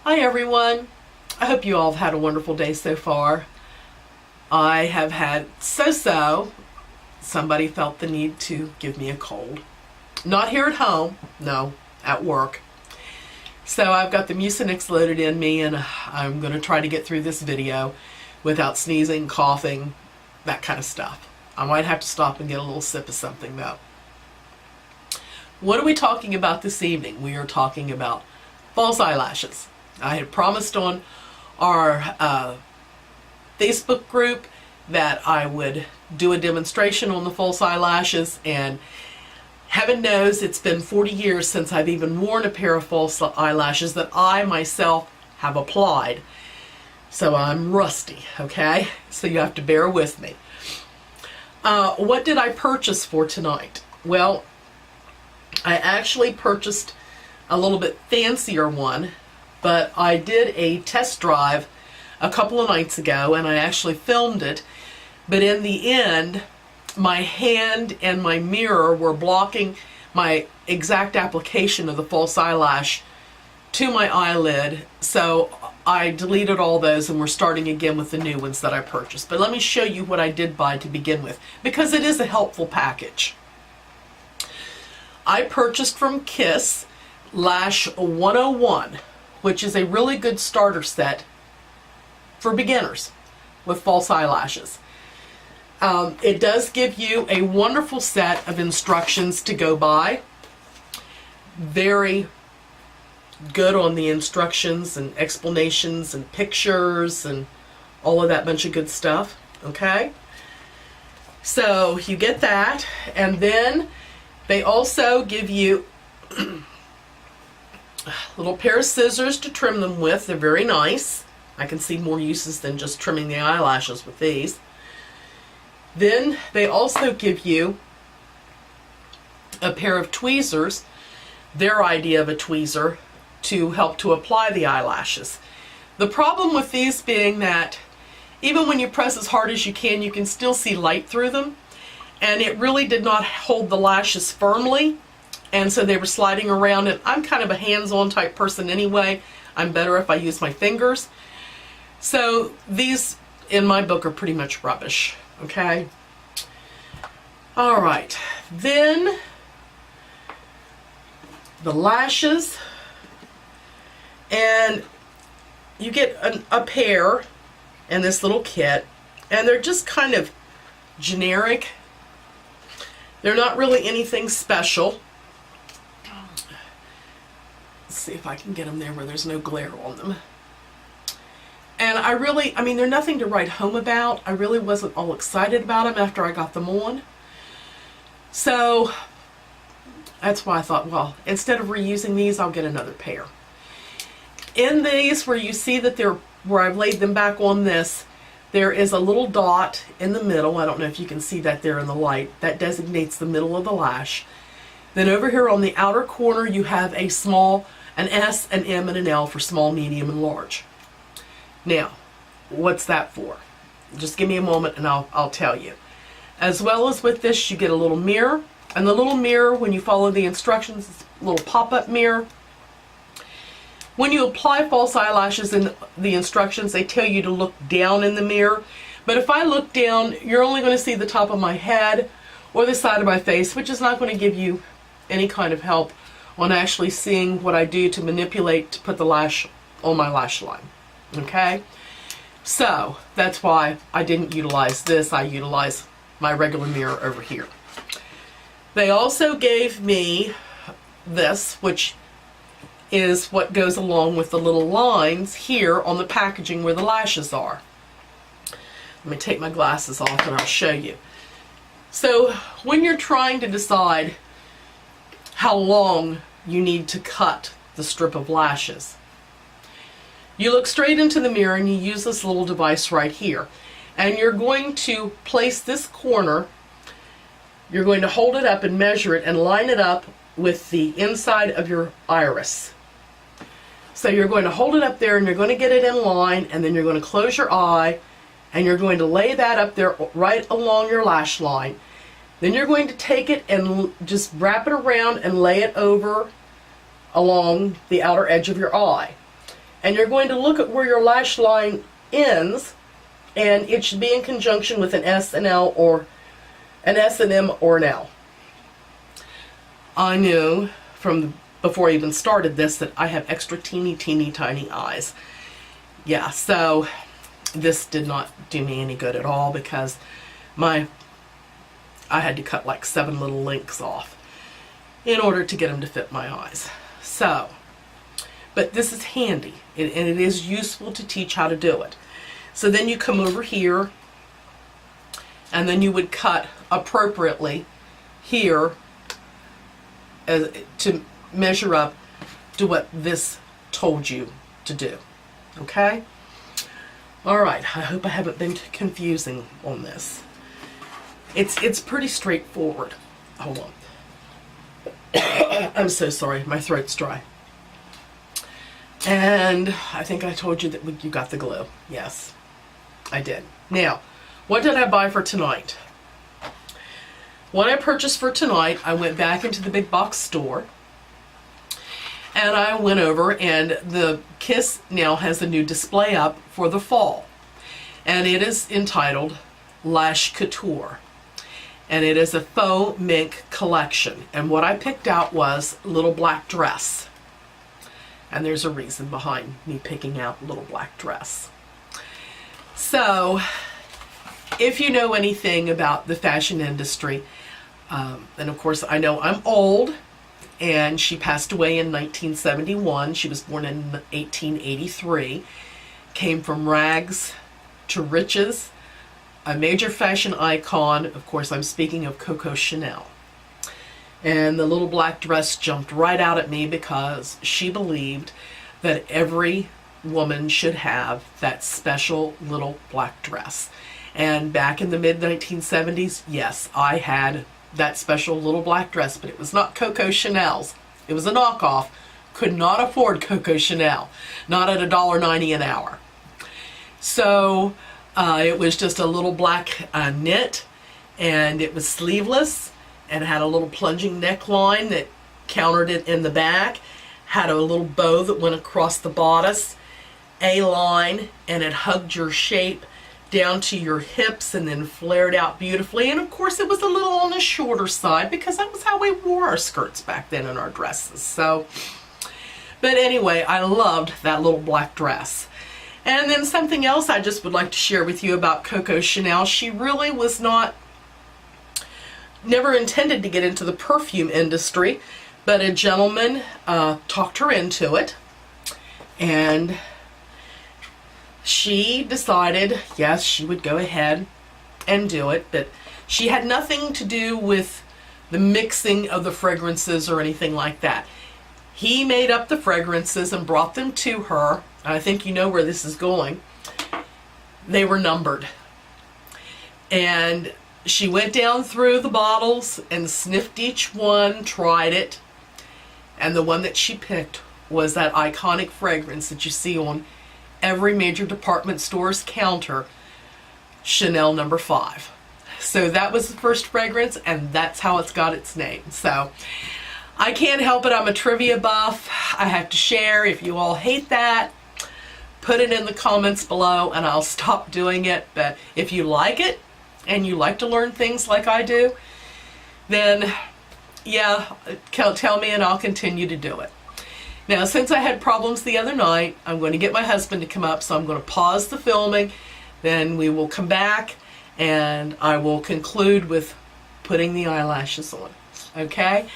Hi everyone. I hope you all have had a wonderful day so far. I have had so-so. Somebody felt the need to give me a cold. Not here at home, no, at work. So I've got the Mucinex loaded in me and I'm going to try to get through this video without sneezing, coughing, that kind of stuff. I might have to stop and get a little sip of something though. What are we talking about this evening? We are talking about false eyelashes. I had promised on our Facebook group that I would do a demonstration on the false eyelashes, and heaven knows it's been 40 years since I've even worn a pair of false eyelashes that I myself have applied. So I'm rusty, okay? So you have to bear with me. What did I purchase for tonight? Well, I actually purchased a little bit fancier one, but I did a test drive a couple of nights ago and I actually filmed it, but in the end my hand and my mirror were blocking my exact application of the false eyelash to my eyelid, so I deleted all those and we're starting again with the new ones that I purchased. But let me show you what I did buy to begin with, because it is a helpful package. I purchased from Kiss Lash 101, which is a really good starter set for beginners with false eyelashes. It does give you a wonderful set of instructions to go by. Very good on the instructions and explanations and pictures and all of that bunch of good stuff. Okay? So you get that, and then they also give you a little pair of scissors to trim them with. They're very nice. I can see more uses than just trimming the eyelashes with these. Then they also give you a pair of tweezers, their idea of a tweezer, to help to apply the eyelashes. The problem with these being that even when you press as hard as you can still see light through them, and it really did not hold the lashes firmly, and so they were sliding around, and I'm kind of a hands-on type person anyway. I'm better if I use my fingers. So these, in my book, are pretty much rubbish, okay? All right, then the lashes, and you get a pair in this little kit, and they're just kind of generic. They're not really anything special. Let's see if I can get them there where there's no glare on them. And I mean, they're nothing to write home about. I really wasn't all excited about them after I got them on. So that's why I thought, well, instead of reusing these, I'll get another pair. In these, where you see that where I've laid them back on this, there is a little dot in the middle. I don't know if you can see that there in the light. That designates the middle of the lash. Then over here on the outer corner, you have a small, an S, an M, and an L for small, medium, and large. Now, what's that for? Just give me a moment and I'll tell you. As well as with this, you get a little mirror. And the little mirror, when you follow the instructions, it's a little pop-up mirror. When you apply false eyelashes in the instructions, they tell you to look down in the mirror. But if I look down, you're only going to see the top of my head or the side of my face, which is not going to give you any kind of help on actually seeing what I do to manipulate to put the lash on my lash line. Okay? So, that's why I didn't utilize this. I utilized my regular mirror over here. They also gave me this, which is what goes along with the little lines here on the packaging where the lashes are. Let me take my glasses off and I'll show you. So when you're trying to decide how long you need to cut the strip of lashes, you look straight into the mirror and you use this little device right here. And you're going to place this corner, you're going to hold it up and measure it and line it up with the inside of your iris. So you're going to hold it up there and you're going to get it in line, and then you're going to close your eye and you're going to lay that up there right along your lash line. Then you're going to take it and just wrap it around and lay it over along the outer edge of your eye. And you're going to look at where your lash line ends, and it should be in conjunction with an S and L or an S and M or an L. I knew from before I even started this that I have extra teeny tiny eyes. Yeah, so this did not do me any good at all because I had to cut like 7 little links off in order to get them to fit my eyes. So, but this is handy, and it is useful to teach how to do it. So then you come over here, and then you would cut appropriately here to measure up to what this told you to do. Okay? Alright, I hope I haven't been too confusing on this. It's pretty straightforward. Hold on. I'm so sorry, my throat's dry. And I think I told you that you got the glue. Yes, I did. Now, what did I buy for tonight? What I purchased for tonight, I went back into the big box store, and I went over, and the Kiss now has a new display up for the fall, and it is entitled Lash Couture, and it is a faux mink collection. And what I picked out was Little Black Dress, and there's a reason behind me picking out Little Black Dress. So, if you know anything about the fashion industry, and of course I know I'm old, and she passed away in 1971. She was born in 1883, came from rags to riches, a major fashion icon. Of course, I'm speaking of Coco Chanel. And the Little Black Dress jumped right out at me because she believed that every woman should have that special little black dress. And back in the mid-1970s, yes, I had that special little black dress, but it was not Coco Chanel's. It was a knockoff. Could not afford Coco Chanel. Not at $1.90 an hour. So it was just a little black knit, and it was sleeveless, and had a little plunging neckline that countered it in the back, had a little bow that went across the bodice, A-line, and it hugged your shape down to your hips and then flared out beautifully. And of course it was a little on the shorter side because that was how we wore our skirts back then in our dresses. So, but anyway, I loved that little black dress. And then something else I just would like to share with you about Coco Chanel. She really was never intended to get into the perfume industry, but a gentleman talked her into it, and she decided, yes, she would go ahead and do it, but she had nothing to do with the mixing of the fragrances or anything like that. He made up the fragrances and brought them to her. I think you know where this is going. They were numbered. And she went down through the bottles and sniffed each one, tried it, and the one that she picked was that iconic fragrance that you see on every major department store's counter, Chanel No. 5. So that was the first fragrance, and that's how it's got its name. So I can't help it. I'm a trivia buff. I have to share. If you all hate that, put it in the comments below and I'll stop doing it. But if you like it and you like to learn things like I do, then yeah, tell me and I'll continue to do it. Now, since I had problems the other night, I'm going to get my husband to come up, so I'm going to pause the filming, then we will come back and I will conclude with putting the eyelashes on. Okay?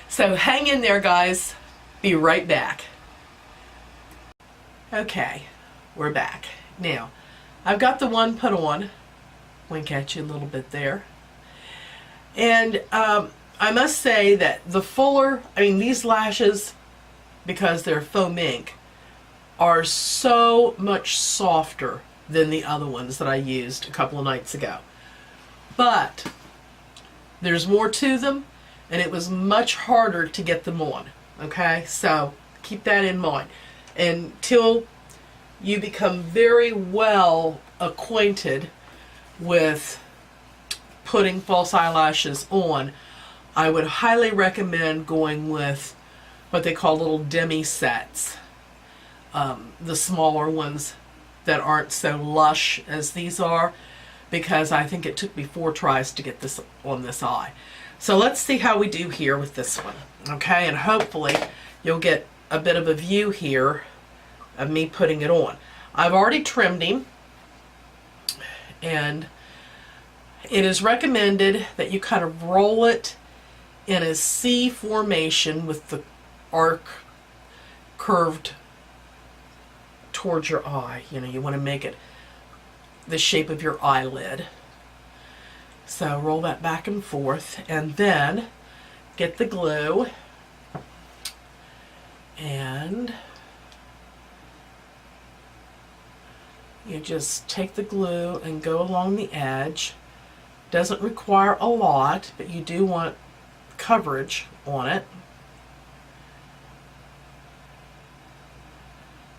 So hang in there, guys. Be right back. Okay, we're back. Now, I've got the one put on. Wink at you a little bit there. And I must say that the fuller, these lashes, because they're faux mink, are so much softer than the other ones that I used a couple of nights ago. But there's more to them, and it was much harder to get them on. Okay, so keep that in mind. Until you become very well acquainted with putting false eyelashes on, I would highly recommend going with what they call little demi sets. the smaller ones that aren't so lush as these are, because I think it took me 4 tries to get this on this eye. So let's see how we do here with this one. Okay, and hopefully you'll get a bit of a view here of me putting it on. I've already trimmed him, and it is recommended that you kind of roll it in a C formation with the arc curved towards your eye. You know, you want to make it the shape of your eyelid. So roll that back and forth, and then get the glue and you just take the glue and go along the edge. Doesn't require a lot, but you do want coverage on it.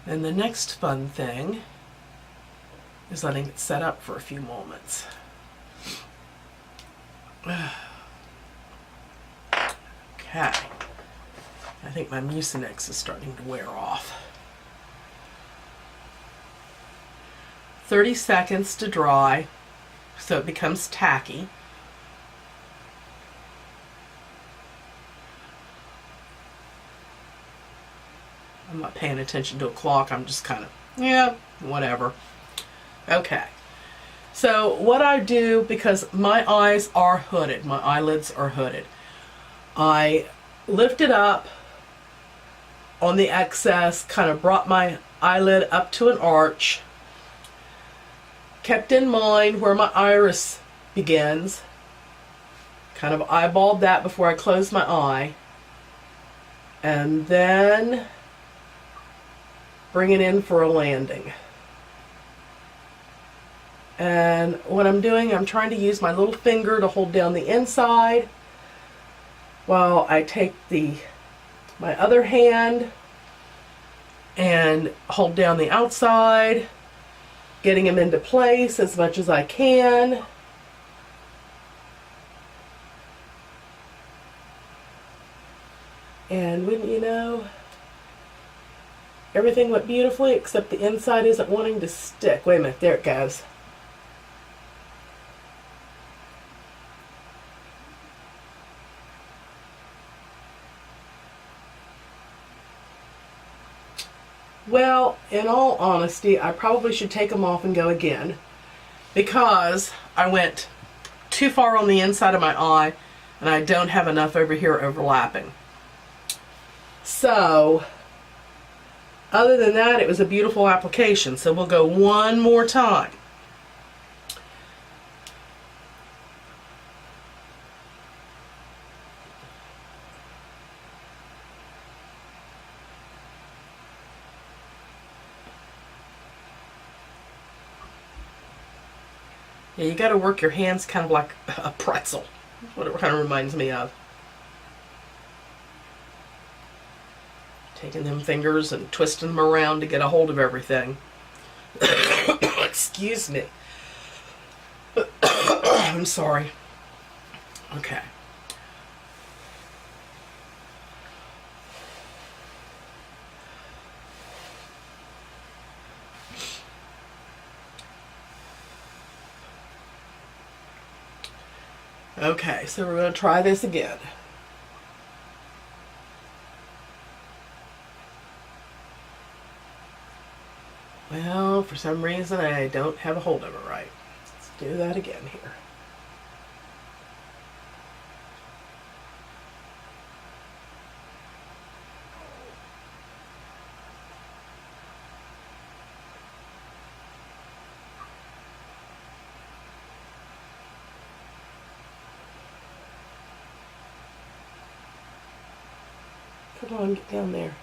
And the next fun thing is letting it set up for a few moments. Okay. I think my Mucinex is starting to wear off. 30 seconds to dry so it becomes tacky. I'm not paying attention to a clock. I'm just kind of, yeah, whatever. Okay. So what I do, because my eyes are hooded, my eyelids are hooded, I lift it up on the excess, kind of brought my eyelid up to an arch, kept in mind where my iris begins, kind of eyeballed that before I closed my eye, and then bring it in for a landing. And what I'm doing, I'm trying to use my little finger to hold down the inside while I take my other hand and hold down the outside, getting them into place as much as I can. And wouldn't you know, everything went beautifully except the inside isn't wanting to stick. Wait a minute, there it goes. Well, in all honesty, I probably should take them off and go again, because I went too far on the inside of my eye and I don't have enough over here overlapping. So, other than that, it was a beautiful application. So we'll go one more time. Yeah, you got to work your hands kind of like a pretzel. That's what it kind of reminds me of. Taking them fingers and twisting them around to get a hold of everything. Excuse me. I'm sorry. Okay. Okay, so we're going to try this again. Well, for some reason I don't have a hold of it right. Let's do that again here. Come on, get down there.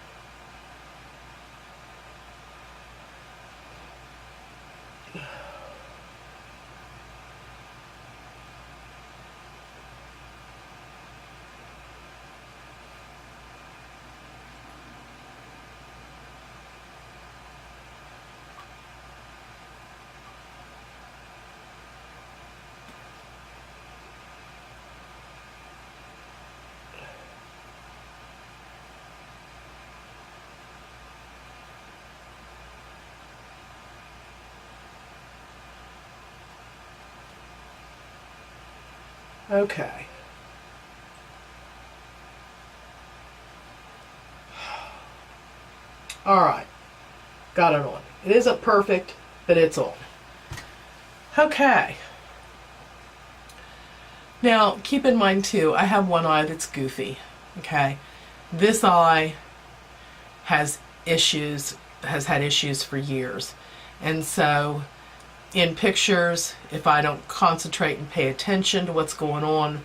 Okay. Alright. Got it on. It isn't perfect, but it's on. Okay. Now, keep in mind too, I have one eye that's goofy. Okay. This eye has had issues for years. And so, in pictures, if I don't concentrate and pay attention to what's going on,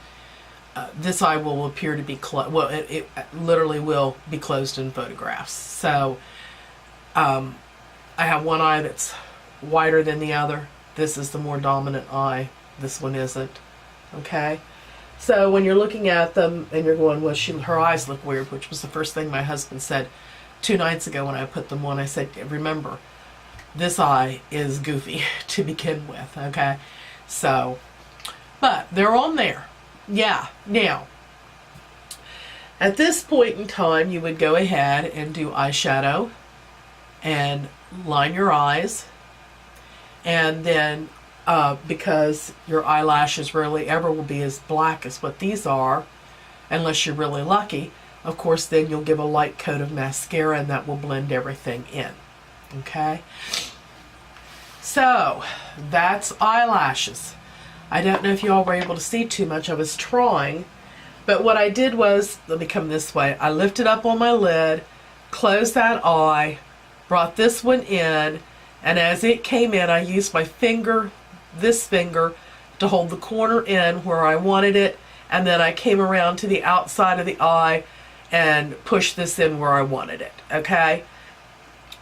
this eye will appear to be closed. Well, it literally will be closed in photographs. So, I have one eye that's wider than the other. This is the more dominant eye. This one isn't. Okay? So when you're looking at them and you're going, well, her eyes look weird, which was the first thing my husband said 2 nights ago when I put them on. I said, remember, this eye is goofy to begin with. Okay? So, but they're on there. Yeah. Now, at this point in time, you would go ahead and do eyeshadow and line your eyes, and then because your eyelashes rarely ever will be as black as what these are, unless you're really lucky, of course, then you'll give a light coat of mascara and that will blend everything in. Okay? So, that's eyelashes. I don't know if you all were able to see too much. I was trying, but what I did was, let me come this way, I lifted up on my lid, closed that eye, brought this one in, and as it came in, I used my finger, this finger, to hold the corner in where I wanted it, and then I came around to the outside of the eye and pushed this in where I wanted it, okay?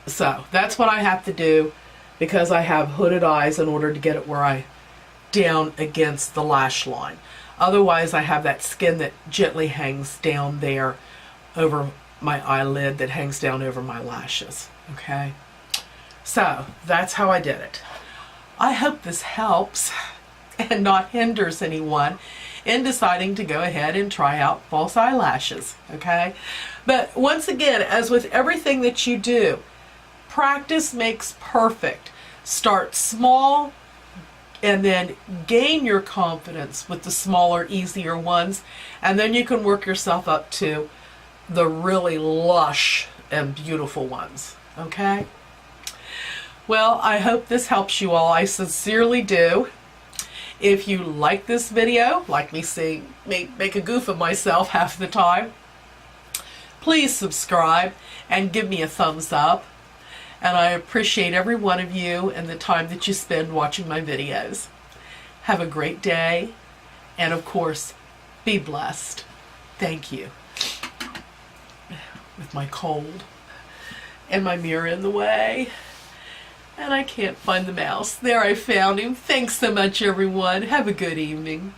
So, that's what I have to do because I have hooded eyes in order to get it where down against the lash line. Otherwise, I have that skin that gently hangs down there over my eyelid that hangs down over my lashes. Okay? So, that's how I did it. I hope this helps and not hinders anyone in deciding to go ahead and try out false eyelashes. Okay? But once again, as with everything that you do, practice makes perfect. Start small and then gain your confidence with the smaller, easier ones, and then you can work yourself up to the really lush and beautiful ones. Okay? Well, I hope this helps you all. I sincerely do. If you like this video, like me saying, make a goof of myself half the time, please subscribe and give me a thumbs up. And I appreciate every one of you and the time that you spend watching my videos. Have a great day, and of course, be blessed. Thank you. With my cold and my mirror in the way, and I can't find the mouse. There, I found him. Thanks so much, everyone. Have a good evening.